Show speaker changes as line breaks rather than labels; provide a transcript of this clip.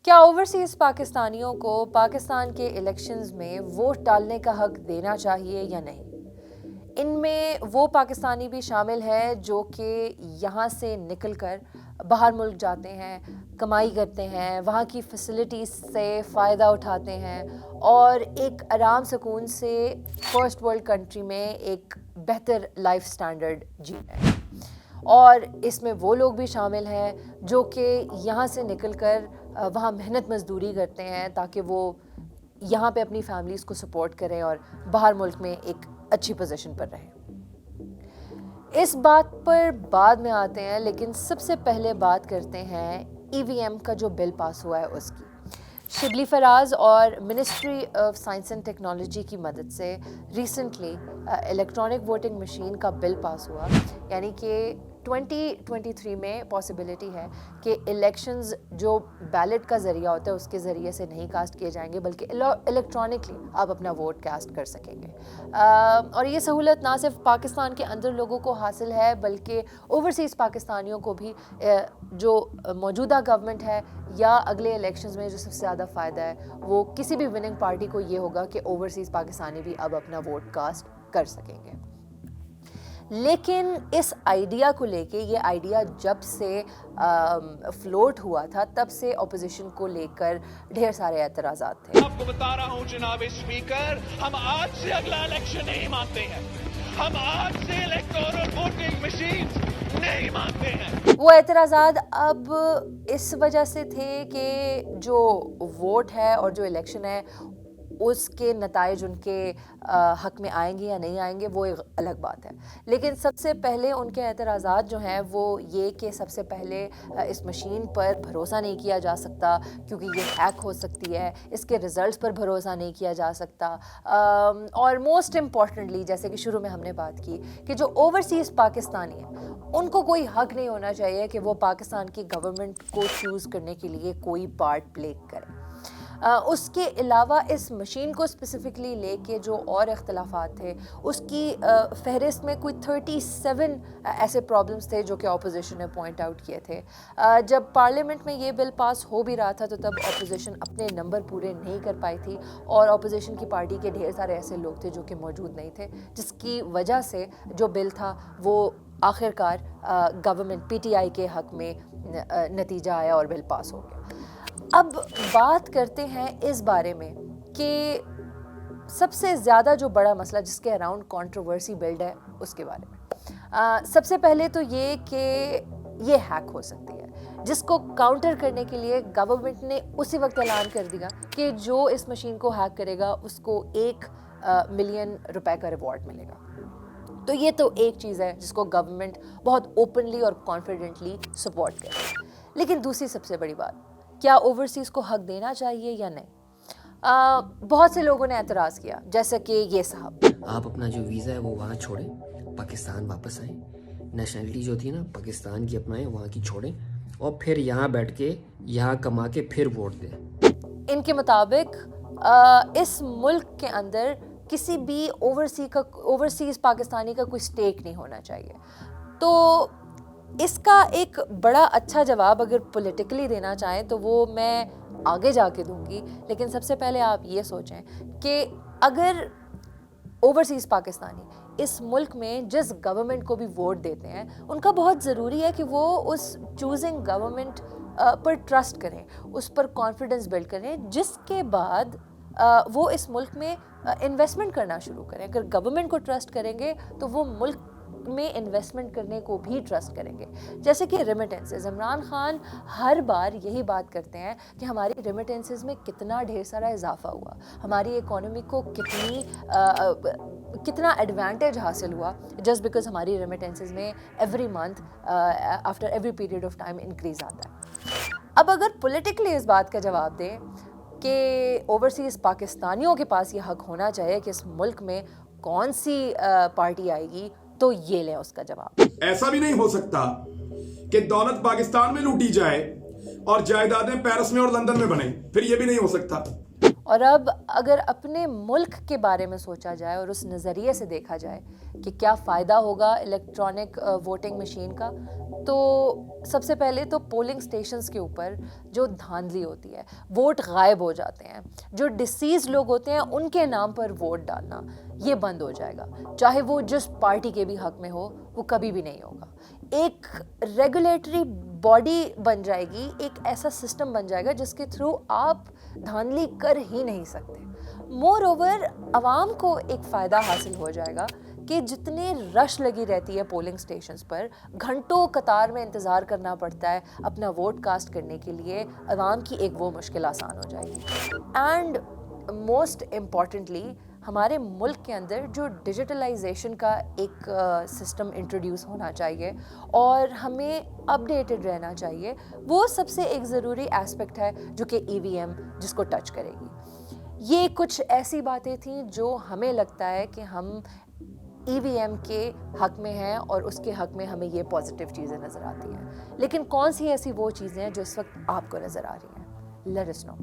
کیا اوورسیز پاکستانیوں کو پاکستان کے الیکشنز میں ووٹ ڈالنے کا حق دینا چاہیے یا نہیں؟ ان میں وہ پاکستانی بھی شامل ہے جو کہ یہاں سے نکل کر باہر ملک جاتے ہیں، کمائی کرتے ہیں، وہاں کی فیسلٹیز سے فائدہ اٹھاتے ہیں اور ایک آرام سکون سے فرسٹ ورلڈ کنٹری میں ایک بہتر لائف سٹینڈرڈ جیتے ہیں، اور اس میں وہ لوگ بھی شامل ہیں جو کہ یہاں سے نکل کر وہاں محنت مزدوری کرتے ہیں تاکہ وہ یہاں پہ اپنی فیملیز کو سپورٹ کریں اور باہر ملک میں ایک اچھی پوزیشن پر رہیں۔ اس بات پر بعد میں آتے ہیں، لیکن سب سے پہلے بات کرتے ہیں ای وی ایم کا جو بل پاس ہوا ہے اس کی۔ شبلی فراز اور ministry of science and technology کی مدد سے ریسنٹلی الیکٹرانک ووٹنگ مشین کا بل پاس ہوا، یعنی کہ 2023 میں پاسبلٹی ہے کہ الیکشنز جو بیلٹ کا ذریعہ ہوتا ہے اس کے ذریعے سے نہیں کاسٹ کیے جائیں گے بلکہ الیکٹرانکلی آپ اپنا ووٹ کاسٹ کر سکیں گے، اور یہ سہولت نہ صرف پاکستان کے اندر لوگوں کو حاصل ہے بلکہ اوورسیز پاکستانیوں کو بھی، جو موجودہ گورنمنٹ ہے یا اگلے الیکشنز میں جو سب سے زیادہ فائدہ ہے وہ کسی بھی وننگ پارٹی کو یہ ہوگا کہ اوورسیز پاکستانی بھی اب اپنا ووٹ کاسٹ کر سکیں گے۔ لیکن اس آئیڈیا کو لے کے، یہ آئیڈیا جب سے فلوٹ ہوا تھا تب سے اپوزیشن کو لے کر ڈھیر سارے اعتراضات تھے۔
آپ کو بتا رہا ہوں جناب اسپیکر، ہم آج سے اگلا الیکشن نہیں مانتے ہیں، ہم آج سے الیکٹورل ووٹنگ مشین نہیں مانتے ہیں۔
وہ اعتراضات اب اس وجہ سے تھے کہ جو ووٹ ہے اور جو الیکشن ہے اس کے نتائج ان کے حق میں آئیں گے یا نہیں آئیں گے وہ ایک الگ بات ہے، لیکن سب سے پہلے ان کے اعتراضات جو ہیں وہ یہ کہ سب سے پہلے اس مشین پر بھروسہ نہیں کیا جا سکتا کیونکہ یہ ہیک ہو سکتی ہے، اس کے رزلٹس پر بھروسہ نہیں کیا جا سکتا، اور موسٹ امپورٹنٹلی جیسے کہ شروع میں ہم نے بات کی کہ جو اوورسیز پاکستانی ہیں ان کو کوئی حق نہیں ہونا چاہیے کہ وہ پاکستان کی گورنمنٹ کو چوز کرنے کے لیے کوئی پارٹ پلے کرے۔ اس کے علاوہ اس مشین کو اسپیسیفکلی لے کے جو اور اختلافات تھے اس کی فہرست میں کوئی 37 ایسے پرابلمس تھے جو کہ اپوزیشن نے پوائنٹ آؤٹ کیے تھے۔ جب پارلیمنٹ میں یہ بل پاس ہو بھی رہا تھا تو تب اپوزیشن اپنے نمبر پورے نہیں کر پائی تھی اور اپوزیشن کی پارٹی کے ڈھیر سارے ایسے لوگ تھے جو کہ موجود نہیں تھے، جس کی وجہ سے جو بل تھا وہ آخر کار گورنمنٹ پی ٹی آئی کے حق میں نتیجہ آیا اور بل پاس ہو گیا۔ اب بات کرتے ہیں اس بارے میں کہ سب سے زیادہ جو بڑا مسئلہ جس کے اراؤنڈ کنٹروورسی بلڈ ہے اس کے بارے میں۔ سب سے پہلے تو یہ کہ یہ ہیک ہو سکتی ہے، جس کو کاؤنٹر کرنے کے لیے گورنمنٹ نے اسی وقت اعلان کر دیا کہ جو اس مشین کو ہیک کرے گا اس کو $1 ملین کا ریوارڈ ملے گا۔ تو یہ تو ایک چیز ہے جس کو گورنمنٹ بہت اوپنلی اور کانفیڈنٹلی سپورٹ کرے گی، لیکن دوسری سب سے بڑی بات، کیا اوورسیز کو حق دینا چاہیے یا نہیں؟ بہت سے لوگوں نے اعتراض کیا، جیسے کہ یہ صاحب،
آپ اپنا جو ویزا ہے وہ وہاں چھوڑیں، پاکستان واپس آئیں، نیشنلٹی جو تھی نا پاکستان کی اپنائیں، وہاں کی چھوڑیں اور پھر یہاں بیٹھ کے یہاں کما کے پھر ووٹ دیں۔
ان کے مطابق اس ملک کے اندر کسی بھی اوورسیز پاکستانی کا کوئی سٹیک نہیں ہونا چاہیے۔ تو اس کا ایک بڑا اچھا جواب اگر پولیٹیکلی دینا چاہیں تو وہ میں آگے جا کے دوں گی، لیکن سب سے پہلے آپ یہ سوچیں کہ اگر اوورسیز پاکستانی اس ملک میں جس گورنمنٹ کو بھی ووٹ دیتے ہیں ان کا بہت ضروری ہے کہ وہ اس چوزنگ گورنمنٹ پر ٹرسٹ کریں، اس پر کانفیڈنس بلڈ کریں، جس کے بعد وہ اس ملک میں انویسٹمنٹ کرنا شروع کریں۔ اگر گورنمنٹ کو ٹرسٹ کریں گے تو وہ ملک میں انویسٹمنٹ کرنے کو بھی ٹرسٹ کریں گے۔ جیسے کہ ریمیٹنسز، عمران خان ہر بار یہی بات کرتے ہیں کہ ہماری ریمیٹنسز میں کتنا ڈھیر سارا اضافہ ہوا، ہماری اکانومی کو کتنا ایڈوانٹیج حاصل ہوا جسٹ بیکاز ہماری ریمیٹنسز میں every month after every period of time increase آتا ہے۔ اب اگر پولیٹیکلی اس بات کا جواب دیں کہ اوورسیز پاکستانیوں کے پاس یہ حق ہونا چاہیے کہ اس ملک میں کون سی پارٹی آئے گی، تو یہ لیں اس کا جواب۔
ایسا بھی نہیں ہو سکتا کہ دولت پاکستان میں لوٹی جائے اور جائیدادیں پیرس میں اور لندن میں بنیں، پھر یہ بھی نہیں ہو سکتا۔
اور اب اگر اپنے ملک کے بارے میں سوچا جائے اور اس نظریے سے دیکھا جائے کہ کیا فائدہ ہوگا الیکٹرانک ووٹنگ مشین کا، تو سب سے پہلے تو پولنگ سٹیشنز کے اوپر جو دھاندلی ہوتی ہے، ووٹ غائب ہو جاتے ہیں، جو ڈسیز لوگ ہوتے ہیں ان کے نام پر ووٹ ڈالنا یہ بند ہو جائے گا، چاہے وہ جس پارٹی کے بھی حق میں ہو، وہ کبھی بھی نہیں ہوگا۔ ایک ریگولیٹری باڈی بن جائے گی، ایک ایسا سسٹم بن جائے گا جس کے تھرو آپ دھاندلی کر ہی نہیں سکتے۔ مور اوور عوام کو ایک فائدہ حاصل ہو جائے گا کہ جتنے رش لگی رہتی ہے پولنگ سٹیشنز پر، گھنٹوں قطار میں انتظار کرنا پڑتا ہے اپنا ووٹ کاسٹ کرنے کے لیے، عوام کی ایک وہ مشکل آسان ہو جائے گی۔ اینڈ موسٹ امپورٹنٹلی ہمارے ملک کے اندر جو ڈیجیٹلائزیشن کا ایک سسٹم انٹروڈیوس ہونا چاہیے اور ہمیں اپڈیٹڈ رہنا چاہیے، وہ سب سے ایک ضروری ایسپیکٹ ہے جو کہ ای وی ایم جس کو ٹچ کرے گی۔ یہ کچھ ایسی باتیں تھیں جو ہمیں لگتا ہے کہ ہم ای وی ایم کے حق میں ہیں اور اس کے حق میں ہمیں یہ پازیٹیو چیزیں نظر آتی ہیں، لیکن کون سی ایسی وہ چیزیں ہیں جو اس وقت آپ کو نظر آ رہی ہیں؟ لیٹ اس نو۔